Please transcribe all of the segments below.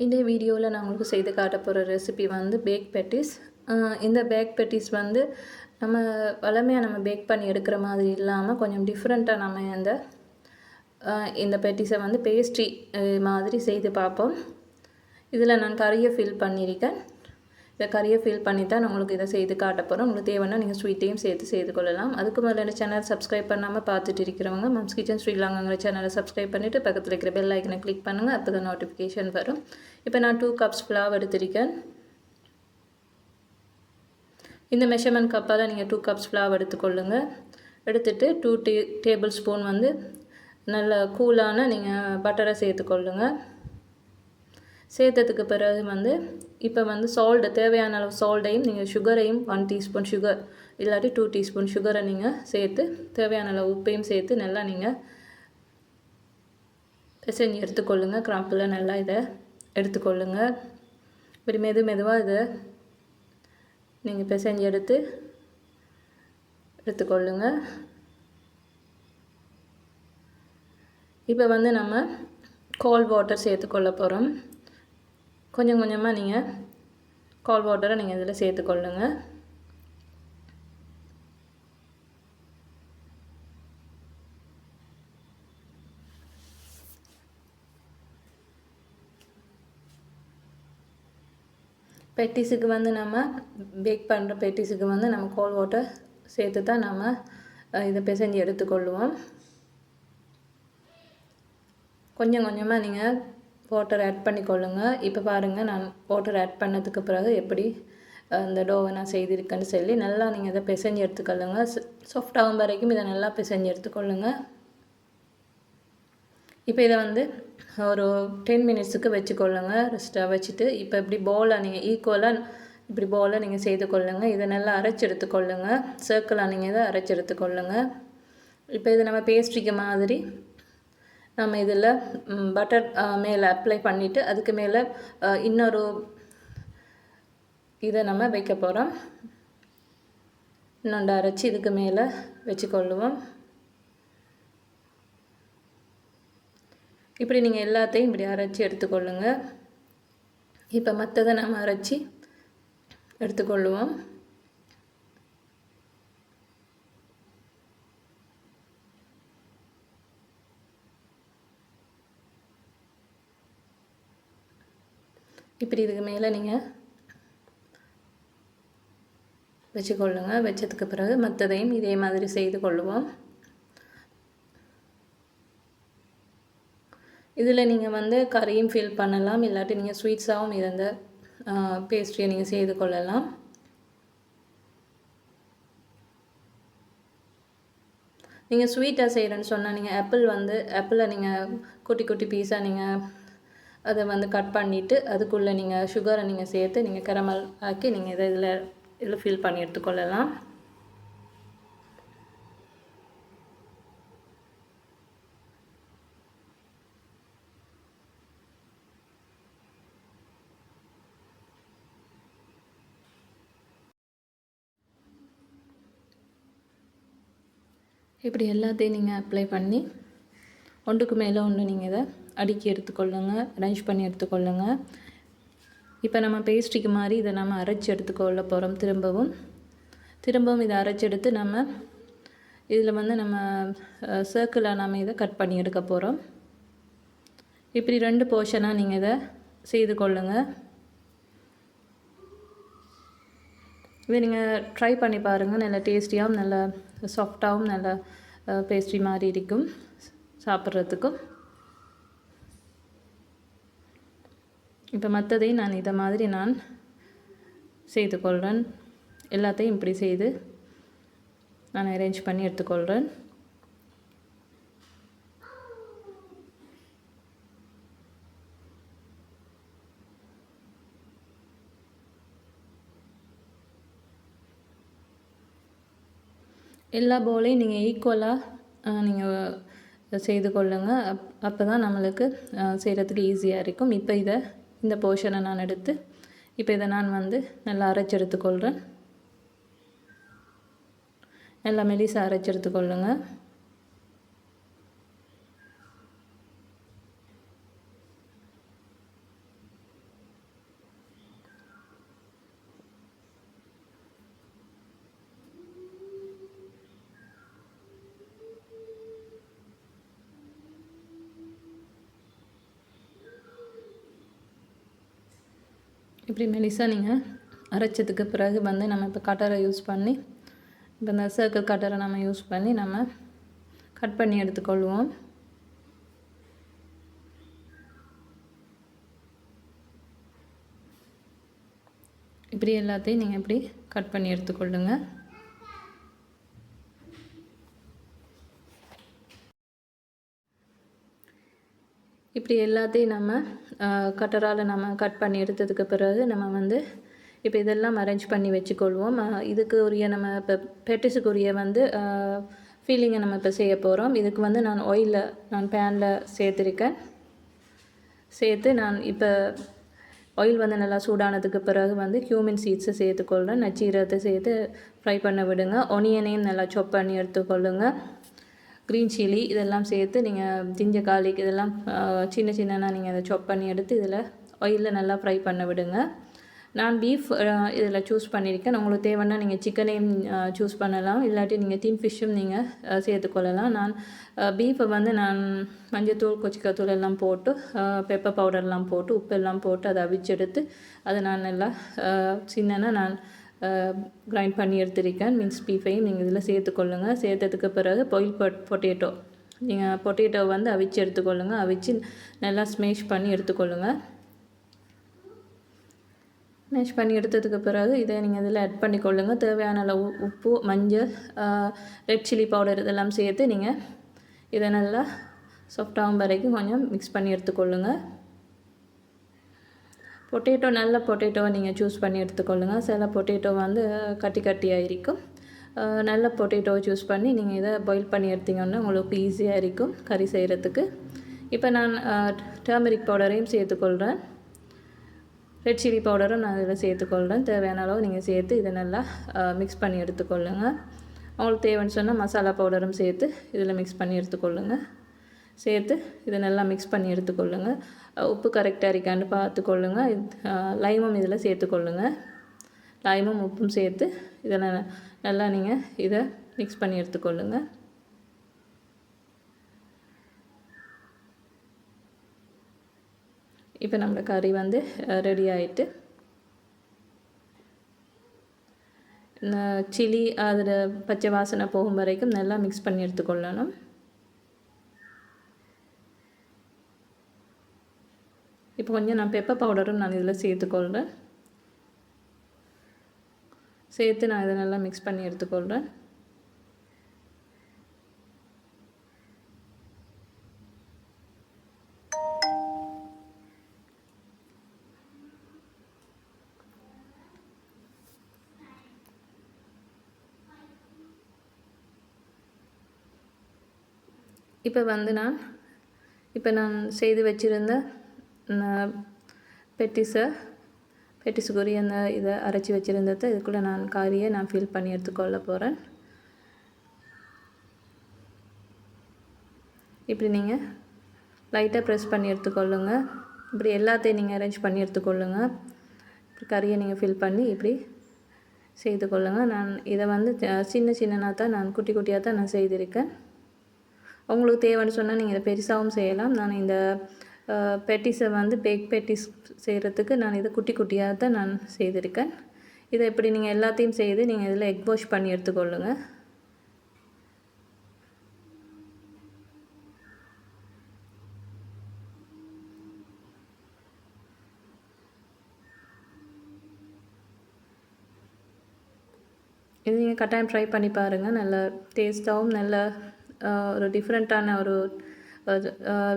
இந்த வீடியோவில் நான் உங்களுக்கு செய்து காட்ட போகிற ரெசிபி வந்து பேக் பெட்டிஸ். இந்த பேக் பெட்டிஸ் வந்து நம்ம வழமையாக நம்ம பேக் பண்ணி எடுக்கிற மாதிரி இல்லாமல் கொஞ்சம் டிஃப்ரெண்ட்டாக நம்ம இந்த பெட்டிஸை வந்து பேஸ்ட்ரி மாதிரி செய்து பார்ப்போம். இதில் நான் கறியை ஃபில் பண்ணியிருக்கேன். இதை கறியை ஃபில் பண்ணி தான் உங்களுக்கு இதை செய்து காட்ட போகிறோம். உங்களுக்கு தேவைன்னா நீங்கள் ஸ்வீட்டையும் சேர்த்து செய்து கொள்ளலாம். அதுக்கு முதல்ல இந்த சேனல் சப்ஸ்கிரைப் பண்ணாமல் பார்த்துட்டு இருக்கிறவங்க மம்ஸ் கிச்சன் ஸ்ரீலங்காங்கிற சேனலை சப்ஸ்கிரைப் பண்ணிவிட்டு பக்கத்தில் இருக்கிற பெல் ஐக்கனை கிளிக் பண்ணுங்கள். அப்போ தான் நோட்டிஃபிகேஷன் வரும். இப்போ நான் 2 கப்ஸ் ஃப்ளவர் எடுத்திருக்கேன். இந்த மெஷர்மெண்ட் கப்பால் நீங்கள் 2 கப்ஸ் ஃப்ளவர் எடுத்துக்கொள்ளுங்கள். எடுத்துகிட்டு 2 டேபிள் ஸ்பூன் வந்து நல்ல கூலான நீங்கள் பட்டரை சேர்த்துக்கொள்ளுங்கள். சேர்த்ததுக்கு பிறகு வந்து இப்போ வந்து தேவையான அளவு சால்ட்டையும் நீங்கள் சுகரையும் 1 டீஸ்பூன் சுகர் இல்லாட்டி 2 டீஸ்பூன் சுகரை நீங்கள் சேர்த்து தேவையான அளவு உப்பையும் சேர்த்து நல்லா நீங்கள் பிசைஞ்சு எடுத்துக்கொள்ளுங்கள். கிராம்பில் நல்லா இதை எடுத்துக்கொள்ளுங்கள். இப்படி மெதுவாக இதை நீங்கள் பிசைஞ்சு எடுத்துக்கொள்ளுங்கள். இப்போ வந்து நம்ம கோல்ட் வாட்டர் சேர்த்துக்கொள்ள போகிறோம். கொஞ்சம் கொஞ்சமாக நீங்கள் கோல்ட் வாட்டரை நீங்கள் இதில் சேர்த்துக்கொள்ளுங்க. பெட்டிஸுக்கு வந்து நம்ம பேக் பண்ணுற பெட்டிஸுக்கு வந்து நம்ம கோல்ட் வாட்டர் சேர்த்து தான் நம்ம இதை பிசைஞ்சு எடுத்துக்கொள்ளுவோம். கொஞ்சம் கொஞ்சமாக நீங்கள் வாட்டர் ஆட் பண்ணிக்கொள்ளுங்க. இப்போ பாருங்கள், நான் வாட்டர் ஆட் பண்ணதுக்கு பிறகு எப்படி இந்த டோவை நான் செய்திருக்கேன்னு சொல்லி நல்லா நீங்கள் இதை பிசைஞ்சு எடுத்துக்கொள்ளுங்க. சாஃப்டாகும் வரைக்கும் இதை நல்லா பிசைஞ்சு எடுத்துக்கொள்ளுங்க. இப்போ இதை வந்து ஒரு 10 மினிட்ஸுக்கு வச்சுக்கொள்ளுங்க. ரெஸ்ட்டாக வச்சுட்டு இப்போ இப்படி போலை நீங்கள் இப்படி போலை நீங்கள் செய்து கொள்ளுங்கள். இதை நல்லா அரைச்சி எடுத்துக்கொள்ளுங்க. சர்க்கிளாக நீங்கள் இதை அரைச்சி எடுத்துக்கொள்ளுங்க. இப்போ இதை நம்ம பேஸ்ட்ரிக்கு மாதிரி நம்ம இதில் பட்டர் மேலே அப்ளை பண்ணிவிட்டு அதுக்கு மேலே இன்னொரு இதை நம்ம வைக்க போகிறோம். இன்னொன்று அரைச்சி இதுக்கு மேலே வச்சுக்கொள்ளுவோம். இப்படி நீங்கள் எல்லாத்தையும் இப்படி அரைச்சி எடுத்துக்கொள்ளுங்க. இப்போ மற்றதை நம்ம அரைச்சி எடுத்துக்கொள்ளுவோம். இப்படி இதுக்கு மேலே நீங்கள் வச்சுக்கொள்ளுங்க. வச்சதுக்கு பிறகு மற்றதையும் இதே மாதிரி செய்து கொள்ளுவோம். இதில் நீங்கள் வந்து கறியும் ஃபில் பண்ணலாம், இல்லாட்டி நீங்கள் ஸ்வீட்ஸாகவும் இருந்த பேஸ்ட்ரியை நீங்கள் செய்து கொள்ளலாம். நீங்கள் ஸ்வீட்டாக செய்கிறேன்னு சொன்னால் நீங்கள் ஆப்பிளை நீங்கள் குட்டி குட்டி பீஸாக நீங்கள் அதை வந்து கட் பண்ணிவிட்டு அதுக்குள்ளே நீங்கள் சுகரை நீங்கள் சேர்த்து நீங்கள் கரமல் ஆக்கி நீங்கள் இதில் ஃபில் பண்ணி எடுத்துக்கொள்ளலாம். இப்படி எல்லாத்தையும் நீங்கள் அப்ளை பண்ணி ஒன்றுக்கு மேலே ஒன்று நீங்கள் இதை அடுக்கி எடுத்துக்கொள்ளுங்க, அரேஞ்ச் பண்ணி எடுத்துக்கொள்ளுங்க. இப்போ நம்ம பேஸ்ட்ரிக்கு மாதிரி இதை நம்ம அரைச்சி எடுத்துக்கொள்ள போகிறோம். திரும்பவும் இதை அரைச்சி எடுத்து நம்ம இதில் வந்து நம்ம சர்க்கிளாக நம்ம இதை கட் பண்ணி எடுக்க போகிறோம். இப்படி 2 போர்ஷனாக நீங்கள் இதை செய்து கொள்ளுங்கள். இதை நீங்கள் ட்ரை பண்ணி பாருங்கள். நல்ல டேஸ்டியாகவும் நல்ல சாஃப்டாகவும் நல்ல பேஸ்ட்ரி மாதிரி இருக்கும் சாப்பிட்றதுக்கும். இப்போ மற்றதையும் நான் இதை மாதிரி நான் செய்து கொள்கிறேன். எல்லாத்தையும் இப்படி செய்து நான் அரேஞ்ச் பண்ணி எடுத்துக்கொள்கிறேன். எல்லா பவுலையும் நீங்கள் ஈக்குவலாக நீங்கள் செய்து கொள்ளுங்கள். அப்போ தான் நம்மளுக்கு செய்கிறதுக்கு ஈஸியாக இருக்கும். இப்போ இந்த போர்ஷனை நான் எடுத்து இப்போ இதை நான் வந்து நல்லா அரைச்சி எடுத்துக்கொள்கிறேன். நல்லா மெலிசாக அரைச்சி எடுத்துக்கொள்ளுங்க. இப்படி மெலிசாக நீங்கள் அரைச்சதுக்கு பிறகு வந்து நம்ம இப்போ கட்டரை யூஸ் பண்ணி இப்போ இந்த சர்க்கிள் கட்டரை நம்ம யூஸ் பண்ணி நம்ம கட் பண்ணி எடுத்துக்கொள்வோம். இப்படி எல்லாத்தையும் நீங்கள் இப்படி கட் பண்ணி எடுத்துக்கொள்ளுங்க. இப்படி எல்லாத்தையும் நம்ம கட்டரால் நம்ம கட் பண்ணி எடுத்ததுக்கு பிறகு நம்ம வந்து இப்போ இதெல்லாம் அரேஞ்ச் பண்ணி வச்சுக்கொள்வோம். இதுக்கு உரிய நம்ம இப்போ பெட்டிஸுக்குரிய வந்து ஃபீலிங்கை நம்ம இப்போ செய்ய போகிறோம். இதுக்கு வந்து நான் பேனில் சேர்த்துருக்கேன். சேர்த்து நான் இப்போ ஆயில் வந்து நல்லா சூடானதுக்கு பிறகு வந்து கியூமின் சீட்ஸை சேர்த்துக்கொள்கிறேன். நச்சீரகத்தை சேர்த்து ஃப்ரை பண்ண விடுங்க. ஒனியனையும் நல்லா சாப் பண்ணி எடுத்துக்கொள்ளுங்க. க்ரீன் சில்லி இதெல்லாம் சேர்த்து நீங்கள் ஜிஞ்சர் கார்லிக் இதெல்லாம் சின்ன சின்னனா நீங்கள் அதை சாப் பண்ணி எடுத்து இதில் ஆயிலில் நல்லா ஃப்ரை பண்ண விடுங்க. நான் பீஃப் இதில் சூஸ் பண்ணியிருக்கேன். உங்களுக்கு தேவைன்னா நீங்கள் சிக்கனையும் சூஸ் பண்ணலாம், இல்லாட்டி நீங்கள் டின் ஃபிஷ்ஷும் நீங்கள் சேர்த்துக்கொள்ளலாம். நான் பீஃபை வந்து நான் மஞ்சத்தூள் கொச்சிக்காத்தூள் எல்லாம் போட்டு பெப்பர் பவுடர்லாம் போட்டு உப்பெல்லாம் போட்டு அதை அவிச்செடுத்து அதை நான் நல்லா சின்னனா நான் கிரைண்ட் பண்ணி எடுத்திருக்கேன். மிக்ஸ் பீஃபையும் நீங்கள் இதில் சேர்த்துக்கொள்ளுங்கள். சேர்த்ததுக்கு பிறகு பாயில் பொட்டேட்டோ நீங்கள் பொட்டேட்டோ வந்து அவிச்சு எடுத்துக்கொள்ளுங்கள். அவிச்சு நல்லா ஸ்மேஷ் பண்ணி எடுத்துக்கொள்ளுங்கள். மேஷ் பண்ணி எடுத்ததுக்கு பிறகு இதை நீங்கள் இதில் ஆட் பண்ணிக்கொள்ளுங்கள். தேவையான அளவு உப்பு, மஞ்சள், ரெட் சில்லி பவுடர் இதெல்லாம் சேர்த்து நீங்கள் இதை நல்லா சாஃப்டாகும் வரைக்கும் கொஞ்சம் மிக்ஸ் பண்ணி எடுத்துக்கொள்ளுங்கள். பொட்டேட்டோ நல்ல பொட்டேட்டோவை நீங்கள் சூஸ் பண்ணி எடுத்துக்கொள்ளுங்கள். சில பொட்டேட்டோ வந்து கட்டியாக இருக்கும். நல்ல பொட்டேட்டோவை சூஸ் பண்ணி நீங்கள் இதை பாயில் பண்ணி எடுத்தீங்கன்னா உங்களுக்கு ஈஸியாக இருக்கும் கறி செய்கிறதுக்கு. இப்போ நான் டர்மரிக் பவுடரையும் சேர்த்துக்கொள்கிறேன். ரெட் சில்லி பவுடரும் நான் இதில் சேர்த்துக்கொள்கிறேன். தேவையான அளவு நீங்கள் சேர்த்து இதை நல்லா மிக்ஸ் பண்ணி எடுத்துக்கொள்ளுங்கள். உங்களுக்கு தேவைன்னு சொன்னால் மசாலா பவுடரும் சேர்த்து இதில் மிக்ஸ் பண்ணி எடுத்துக்கொள்ளுங்கள். சேர்த்து இதை நல்லா மிக்ஸ் பண்ணி எடுத்துக்கொள்ளுங்கள். உப்பு கரெக்டாக இருக்கான்னு பார்த்துக்கொள்ளுங்கள். லைமும் இதில் சேர்த்துக்கொள்ளுங்கள். லைமும் உப்பும் சேர்த்து இதில் நல்லா நீங்கள் இதை மிக்ஸ் பண்ணி எடுத்துக்கொள்ளுங்கள். இப்போ நம்ம கறி வந்து ரெடி ஆகிட்டு சில்லி அதில் பச்சை வாசனை போகும் வரைக்கும் நல்லா மிக்ஸ் பண்ணி எடுத்துக்கொள்ளணும். இப்போ கொஞ்சம் நான் பெப்பர் பவுடரும் நான் இதில் சேர்த்துக்கொள்கிறேன். சேர்த்து நான் இதை நல்லா மிக்ஸ் பண்ணி எடுத்துக்கொள்கிறேன். இப்போ வந்து நான் செய்து வச்சுருந்த பெட்டிஸுக்குரிய அந்த இதை அரைச்சி வச்சுருந்ததை இதுக்குள்ளே நான் கறியை நான் ஃபில் பண்ணி எடுத்துக்கொள்ள போகிறேன். இப்படி நீங்கள் லைட்டாக ப்ரெஸ் பண்ணி எடுத்துக்கொள்ளுங்க. இப்படி எல்லாத்தையும் நீங்கள் அரேஞ்ச் பண்ணி எடுத்துக்கொள்ளுங்க. இப்படி கறியை நீங்கள் ஃபில் பண்ணி இப்படி செய்து கொள்ளுங்கள். நான் இதை வந்து சின்னதாக தான் நான் குட்டி குட்டியாக தான் நான் செய்திருக்கேன். உங்களுக்கு தேவைன்னு சொன்னால் நீங்கள் இதை பெருசாகவும் செய்யலாம். நான் இந்த பெட்டிஸை வந்து பேக் பெட்டிஸ் செய்கிறதுக்கு நான் இதை குட்டி குட்டியாக தான் நான் செய்திருக்கேன். இதை இப்படி நீங்கள் எல்லாத்தையும் செய்து நீங்கள் இதில் எக் வாஷ் பண்ணி எடுத்துக்கொள்ளுங்க. இது நீங்கள் கட்டாயம் ட்ரை பண்ணி பாருங்கள். நல்ல டேஸ்ட்டாகவும் நல்ல ஒரு டிஃப்ரெண்ட்டான ஒரு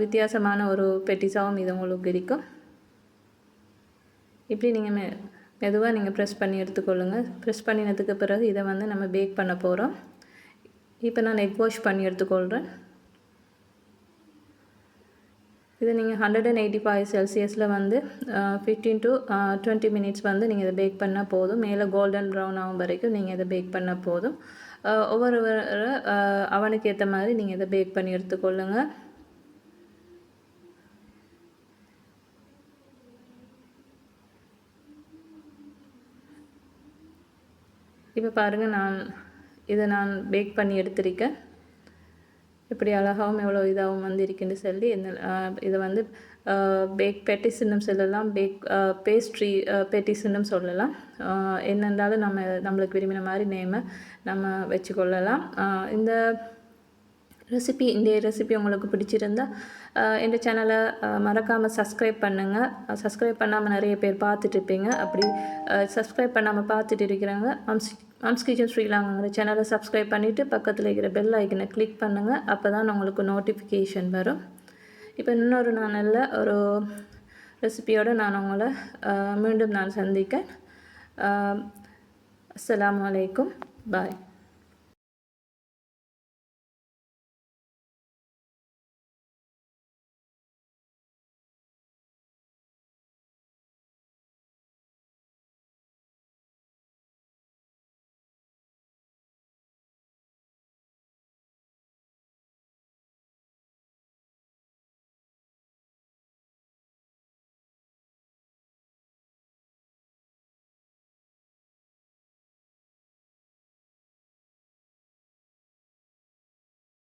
வித்தியாசமான ஒரு பெட்டிஸாகவும் இது உங்களுக்கு கிடைக்கும். இப்படி நீங்கள் மெதுவாக நீங்கள் ப்ரெஸ் பண்ணி எடுத்துக்கொள்ளுங்கள். ப்ரெஸ் பண்ணினதுக்கு பிறகு இதை வந்து நம்ம பேக் பண்ண போகிறோம். இப்போ நான் எக் வாஷ் பண்ணி எடுத்துக்கொள்கிறேன். இதை நீங்கள் 185 செல்சியஸில் வந்து 15 to 20 மினிட்ஸ் வந்து நீங்கள் இதை பேக் பண்ணால் போதும். மேலே கோல்டன் ப்ரௌன் ஆகும் வரைக்கும் நீங்கள் இதை பேக் பண்ணால் போதும். ஒவ்வொரு அவனுக்கு ஏற்ற மாதிரி நீங்கள் இதை பேக் பண்ணி எடுத்துக்கொள்ளுங்கள். இப்போ பாருங்கள், நான் பேக் பண்ணி எடுத்திருக்கேன். இப்படி அழகாகவும் எவ்வளோ இதாகவும் வந்து இருக்குன்னு சொல்லி இதை வந்து பேக் பெட்டிஸ்ன்னும் சொல்லலாம், பேஸ்ட்ரி பெட்டிஸ்ன்னும் சொல்லலாம். என்ன இருந்தாலும் நம்மளுக்கு விரும்பின மாதிரி நேமை நம்ம வச்சுக்கொள்ளலாம். இந்த ரெசிபி உங்களுக்கு பிடிச்சிருந்தா இந்த சேனலை மறக்காமல் சப்ஸ்கிரைப் பண்ணுங்கள். சப்ஸ்கிரைப் பண்ணாமல் நிறைய பேர் பார்த்துட்டு இருப்பீங்க. அப்படி சப்ஸ்கிரைப் பண்ணாமல் பார்த்துட்டு இருக்கிறாங்க, மம்ஸ் கிச்சன் ஸ்ரீலங்காங்கிற சேனலை சப்ஸ்கிரைப் பண்ணிவிட்டு பக்கத்தில் இருக்கிற பெல் ஐக்கனை கிளிக் பண்ணுங்கள். அப்போ தான் உங்களுக்கு நோட்டிஃபிகேஷன் வரும். இப்போ இன்னொரு நல்ல ஒரு ரெசிபியோடு நான் உங்களை மீண்டும் சந்திக்க. அஸ்ஸலாமு அலைக்கும். பாய்.